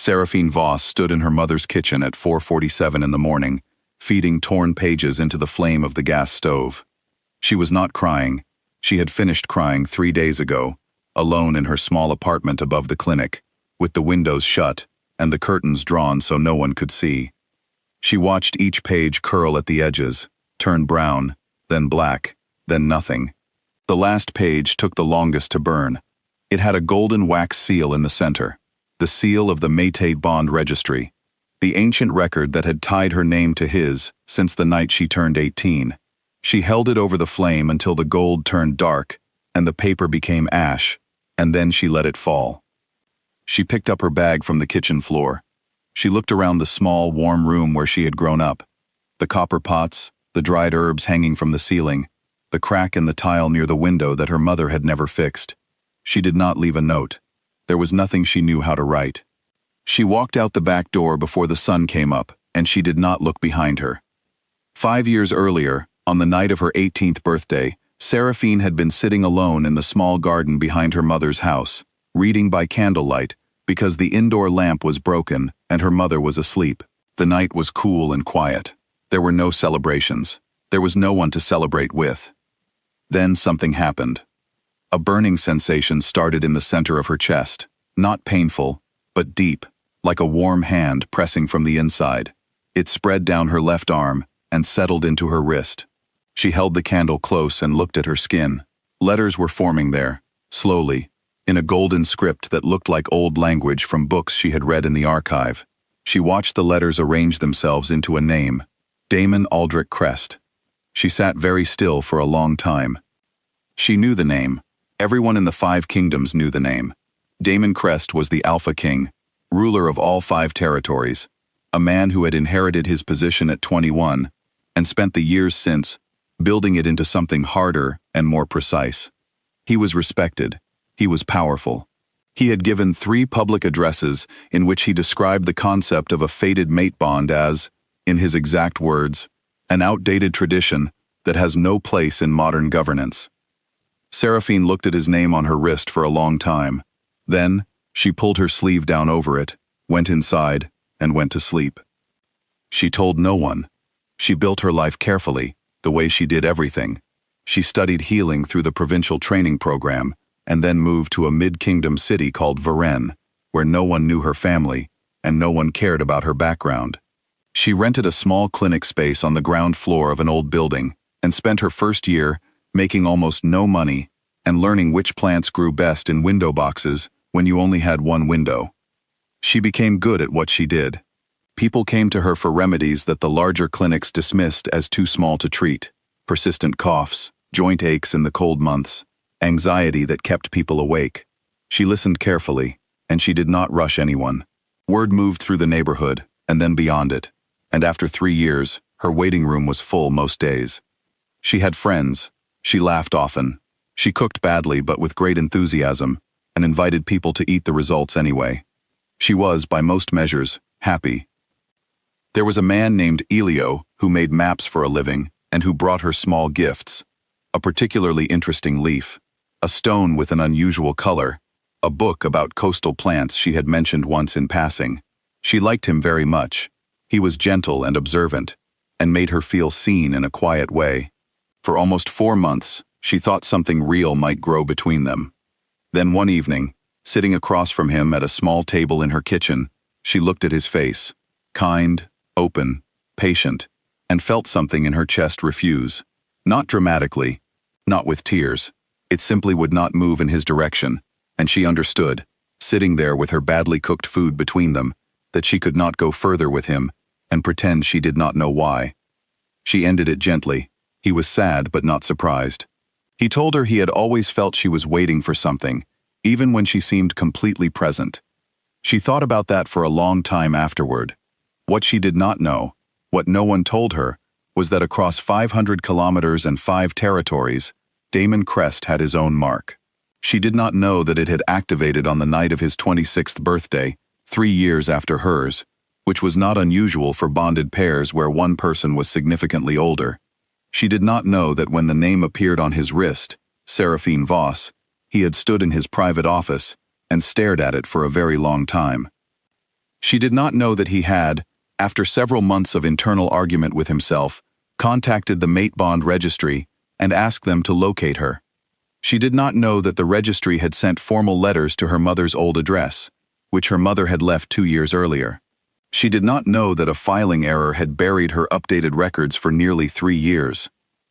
Seraphine Voss stood in her mother's kitchen at 4:47 in the morning, feeding torn pages into the flame of the gas stove. She was not crying. She had finished crying 3 days ago, alone in her small apartment above the clinic, with the windows shut and the curtains drawn so no one could see. She watched each page curl at the edges, turn brown, then black, then nothing. The last page took the longest to burn. It had a golden wax seal in the center, the seal of the Métis Bond Registry, the ancient record that had tied her name to his since the night she turned 18. She held it over the flame until the gold turned dark and the paper became ash, and then she let it fall. She picked up her bag from the kitchen floor. She looked around the small, warm room where she had grown up. The copper pots, the dried herbs hanging from the ceiling, the crack in the tile near the window that her mother had never fixed. She did not leave a note. There was nothing she knew how to write. She walked out the back door before the sun came up, and she did not look behind her. 5 years earlier, on the night of her 18th birthday, Seraphine had been sitting alone in the small garden behind her mother's house, reading by candlelight, because the indoor lamp was broken and her mother was asleep. The night was cool and quiet. There were no celebrations. There was no one to celebrate with. Then something happened. A burning sensation started in the center of her chest, not painful, but deep, like a warm hand pressing from the inside. It spread down her left arm and settled into her wrist. She held the candle close and looked at her skin. Letters were forming there, slowly, in a golden script that looked like old language from books she had read in the archive. She watched the letters arrange themselves into a name, Damon Aldrich Crest. She sat very still for a long time. She knew the name. Everyone in the 5 kingdoms knew the name. Damon Crest was the Alpha King, ruler of all 5 territories, a man who had inherited his position at 21 and spent the years since building it into something harder and more precise. He was respected. He was powerful. He had given 3 public addresses in which he described the concept of a fated mate bond as, in his exact words, an outdated tradition that has no place in modern governance. Seraphine looked at his name on her wrist for a long time. Then, she pulled her sleeve down over it, went inside, and went to sleep. She told no one. She built her life carefully, the way she did everything. She studied healing through the provincial training program, and then moved to a mid-kingdom city called Varennes, where no one knew her family, and no one cared about her background. She rented a small clinic space on the ground floor of an old building, and spent her first year making almost no money and learning which plants grew best in window boxes when you only had one window. She became good at what she did. People came to her for remedies that the larger clinics dismissed as too small to treat: persistent coughs, joint aches in the cold months, anxiety that kept people awake. She listened carefully, and she did not rush anyone. Word moved through the neighborhood, and then beyond it, and after 3 years, her waiting room was full most days. She had friends. She laughed often. She cooked badly but with great enthusiasm, and invited people to eat the results anyway. She was, by most measures, happy. There was a man named Elio who made maps for a living and who brought her small gifts: a particularly interesting leaf, a stone with an unusual color, a book about coastal plants she had mentioned once in passing. She liked him very much. He was gentle and observant, and made her feel seen in a quiet way. For almost 4 months, she thought something real might grow between them. Then one evening, sitting across from him at a small table in her kitchen, she looked at his face, kind, open, patient, and felt something in her chest refuse. Not dramatically, not with tears. It simply would not move in his direction, and she understood, sitting there with her badly cooked food between them, that she could not go further with him and pretend she did not know why. She ended it gently. He was sad but not surprised. He told her he had always felt she was waiting for something, even when she seemed completely present. She thought about that for a long time afterward. What she did not know, what no one told her, was that across 500 kilometers and 5 territories, Damon Crest had his own mark. She did not know that it had activated on the night of his 26th birthday, 3 years after hers, which was not unusual for bonded pairs where one person was significantly older. She did not know that when the name appeared on his wrist, Seraphine Voss, he had stood in his private office and stared at it for a very long time. She did not know that he had, after several months of internal argument with himself, contacted the Mate Bond Registry and asked them to locate her. She did not know that the registry had sent formal letters to her mother's old address, which her mother had left 2 years earlier. She did not know that a filing error had buried her updated records for nearly 3 years.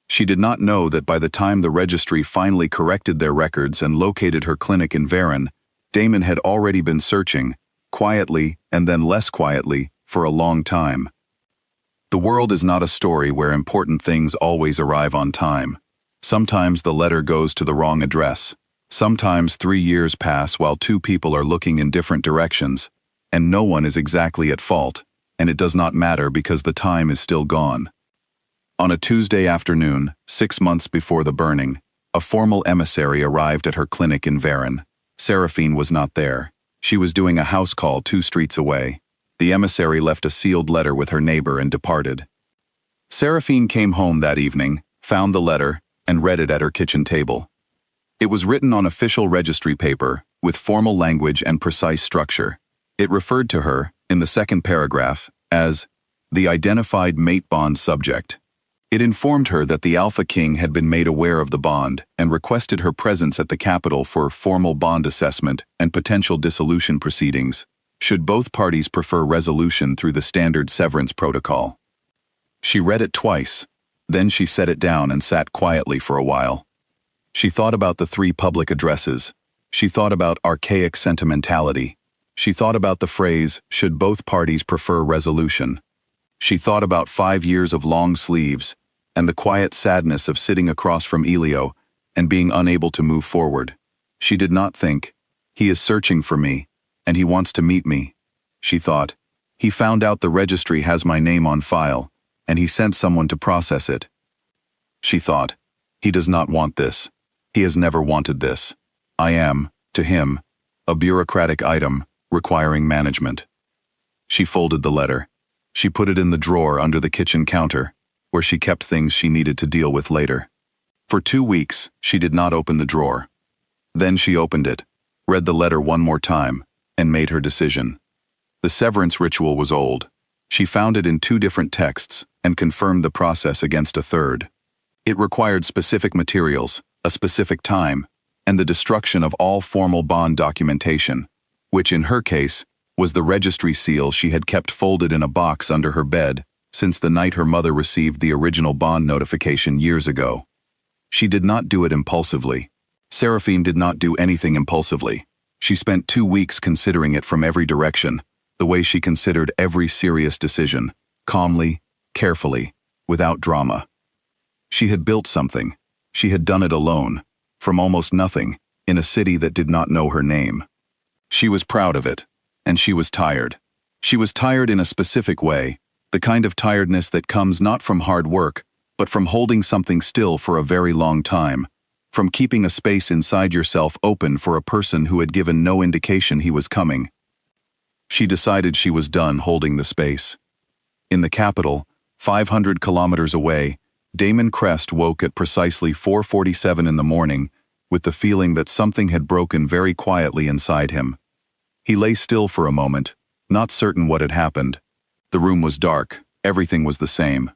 She did not know that by the time the registry finally corrected their records and located her clinic in Varennes, Damon had already been searching, quietly and then less quietly, for a long time. The world is not a story where important things always arrive on time. Sometimes the letter goes to the wrong address. Sometimes 3 years pass while two people are looking in different directions, and no one is exactly at fault, and it does not matter because the time is still gone. On a Tuesday afternoon, 6 months before the burning, a formal emissary arrived at her clinic in Varennes. Seraphine was not there. She was doing a house call 2 streets away. The emissary left a sealed letter with her neighbor and departed. Seraphine came home that evening, found the letter, and read it at her kitchen table. It was written on official registry paper, with formal language and precise structure. It referred to her, in the second paragraph, as the identified mate bond subject. It informed her that the Alpha King had been made aware of the bond and requested her presence at the capital for formal bond assessment and potential dissolution proceedings, should both parties prefer resolution through the standard severance protocol. She read it twice, then she set it down and sat quietly for a while. She thought about the 3 public addresses. She thought about archaic sentimentality. She thought about the phrase, should both parties prefer resolution. She thought about 5 years of long sleeves, and the quiet sadness of sitting across from Elio and being unable to move forward. She did not think, he is searching for me, and he wants to meet me. She thought, he found out the registry has my name on file, and he sent someone to process it. She thought, he does not want this. He has never wanted this. I am, to him, a bureaucratic item requiring management. She folded the letter. She put it in the drawer under the kitchen counter, where she kept things she needed to deal with later. For 2 weeks, she did not open the drawer. Then she opened it, read the letter one more time, and made her decision. The severance ritual was old. She found it in 2 different texts and confirmed the process against a third. It required specific materials, a specific time, and the destruction of all formal bond documentation, which in her case was the registry seal she had kept folded in a box under her bed since the night her mother received the original bond notification years ago. She did not do it impulsively. Seraphine did not do anything impulsively. She spent 2 weeks considering it from every direction, the way she considered every serious decision, calmly, carefully, without drama. She had built something. She had done it alone, from almost nothing, in a city that did not know her name. She was proud of it, and she was tired. She was tired in a specific way, the kind of tiredness that comes not from hard work, but from holding something still for a very long time, from keeping a space inside yourself open for a person who had given no indication he was coming. She decided she was done holding the space. In the capital, 500 kilometers away, Damon Crest woke at precisely 4:47 in the morning, with the feeling that something had broken very quietly inside him. He lay still for a moment, not certain what had happened. The room was dark, everything was the same.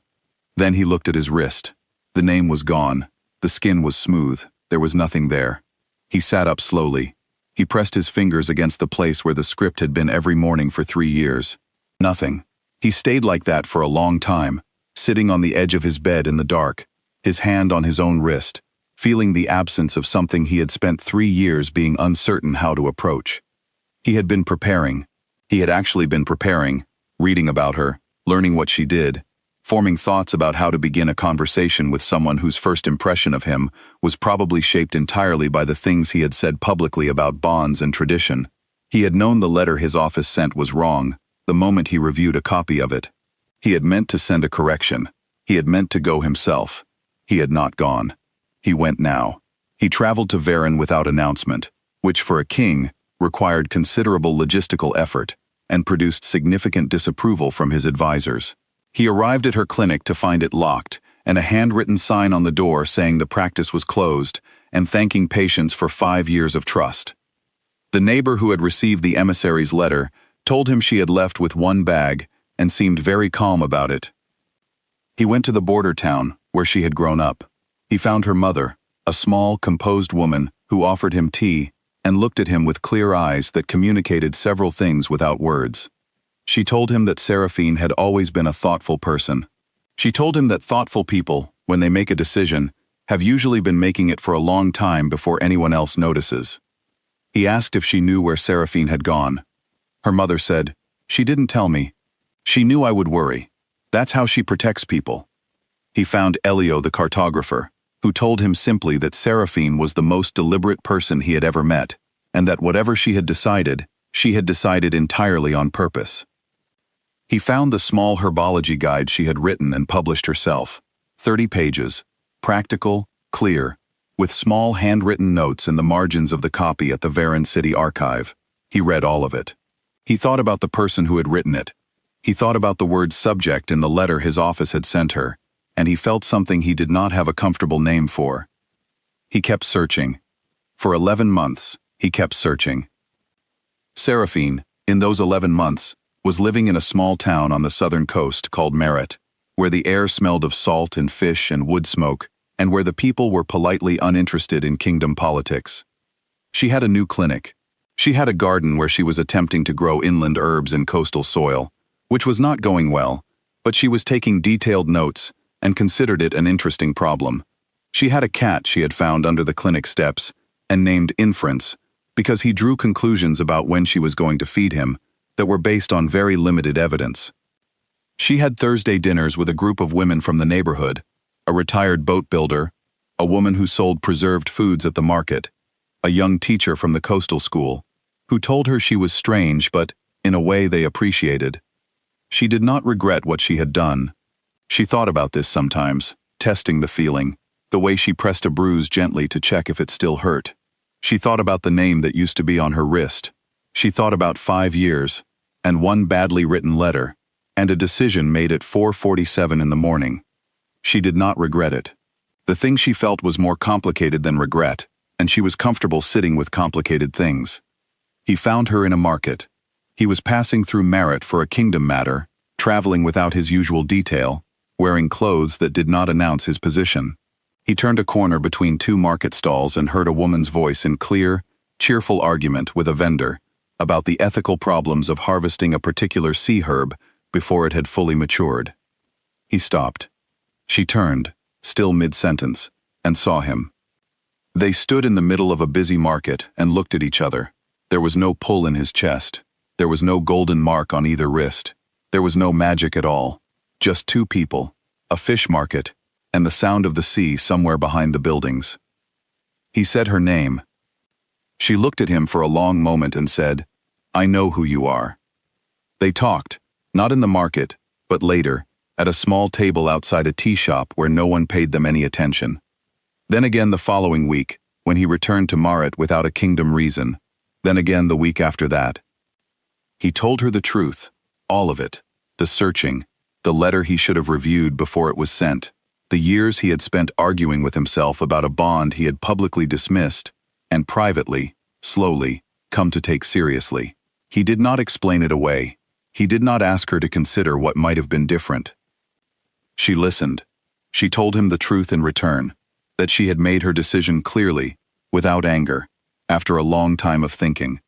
Then he looked at his wrist. The name was gone, the skin was smooth, there was nothing there. He sat up slowly. He pressed his fingers against the place where the script had been every morning for 3 years. Nothing. He stayed like that for a long time, sitting on the edge of his bed in the dark, his hand on his own wrist, feeling the absence of something he had spent 3 years being uncertain how to approach. He had been preparing. He had actually been preparing, reading about her, learning what she did, forming thoughts about how to begin a conversation with someone whose first impression of him was probably shaped entirely by the things he had said publicly about bonds and tradition. He had known the letter his office sent was wrong the moment he reviewed a copy of it. He had meant to send a correction. He had meant to go himself. He had not gone. He went now. He traveled to Varennes without announcement, which for a king required considerable logistical effort and produced significant disapproval from his advisors. He arrived at her clinic to find it locked and a handwritten sign on the door saying the practice was closed and thanking patients for 5 years of trust. The neighbor who had received the emissary's letter told him she had left with one bag, and seemed very calm about it. He went to the border town, where she had grown up. He found her mother, a small, composed woman, who offered him tea, and looked at him with clear eyes that communicated several things without words. She told him that Seraphine had always been a thoughtful person. She told him that thoughtful people, when they make a decision, have usually been making it for a long time before anyone else notices. He asked if she knew where Seraphine had gone. Her mother said, "She didn't tell me. She knew I would worry. That's how she protects people." He found Elio the cartographer, who told him simply that Seraphine was the most deliberate person he had ever met, and that whatever she had decided entirely on purpose. He found the small herbology guide she had written and published herself, 30 pages, practical, clear, with small handwritten notes in the margins of the copy at the Varennes City Archive. He read all of it. He thought about the person who had written it. He thought about the word subject in the letter his office had sent her, and he felt something he did not have a comfortable name for. He kept searching. For 11 months, he kept searching. Seraphine, in those 11 months, was living in a small town on the southern coast called Maret, where the air smelled of salt and fish and wood smoke, and where the people were politely uninterested in kingdom politics. She had a new clinic. She had a garden where she was attempting to grow inland herbs in coastal soil, which was not going well, but she was taking detailed notes and considered it an interesting problem. She had a cat she had found under the clinic steps and named Inference because he drew conclusions about when she was going to feed him that were based on very limited evidence. She had Thursday dinners with a group of women from the neighborhood, a retired boat builder, a woman who sold preserved foods at the market, a young teacher from the coastal school, who told her she was strange but, in a way, they appreciated. She did not regret what she had done. She thought about this sometimes, testing the feeling, the way she pressed a bruise gently to check if it still hurt. She thought about the name that used to be on her wrist. She thought about 5 years, and one badly written letter, and a decision made at 4:47 in the morning. She did not regret it. The thing she felt was more complicated than regret, and she was comfortable sitting with complicated things. He found her in a market. He was passing through Maret for a kingdom matter, traveling without his usual detail, wearing clothes that did not announce his position. He turned a corner between 2 market stalls and heard a woman's voice in clear, cheerful argument with a vendor about the ethical problems of harvesting a particular sea herb before it had fully matured. He stopped. She turned, still mid-sentence, and saw him. They stood in the middle of a busy market and looked at each other. There was no pull in his chest. There was no golden mark on either wrist. There was no magic at all. Just 2 people, a fish market, and the sound of the sea somewhere behind the buildings. He said her name. She looked at him for a long moment and said, "I know who you are." They talked, not in the market, but later, at a small table outside a tea shop where no one paid them any attention. Then again the following week, when he returned to Maret without a kingdom reason. Then again the week after that. He told her the truth, all of it, the searching, the letter he should have reviewed before it was sent, the years he had spent arguing with himself about a bond he had publicly dismissed, and privately, slowly, come to take seriously. He did not explain it away. He did not ask her to consider what might have been different. She listened. She told him the truth in return, that she had made her decision clearly, without anger, after a long time of thinking,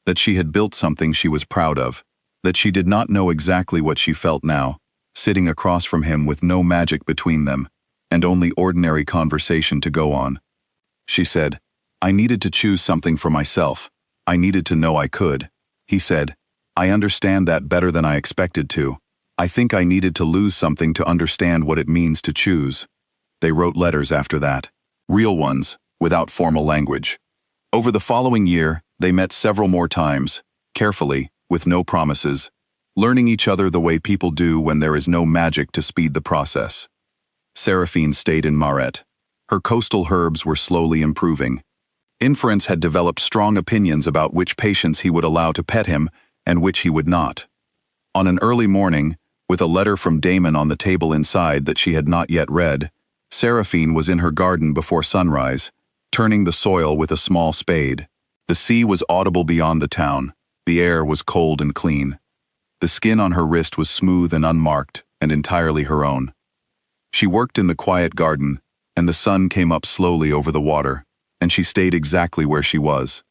that she had built something she was proud of, that she did not know exactly what she felt now, sitting across from him with no magic between them, and only ordinary conversation to go on. She said, "I needed to choose something for myself. I needed to know I could." He said, "I understand that better than I expected to. I think I needed to lose something to understand what it means to choose." They wrote letters after that. Real ones, without formal language. Over the following year, they met several more times, carefully, with no promises, learning each other the way people do when there is no magic to speed the process. Seraphine stayed in Maret. Her coastal herbs were slowly improving. Inference had developed strong opinions about which patients he would allow to pet him and which he would not. On an early morning, with a letter from Damon on the table inside that she had not yet read, Seraphine was in her garden before sunrise, turning the soil with a small spade. The sea was audible beyond the town. The air was cold and clean. The skin on her wrist was smooth and unmarked, and entirely her own. She worked in the quiet garden, and the sun came up slowly over the water, and she stayed exactly where she was.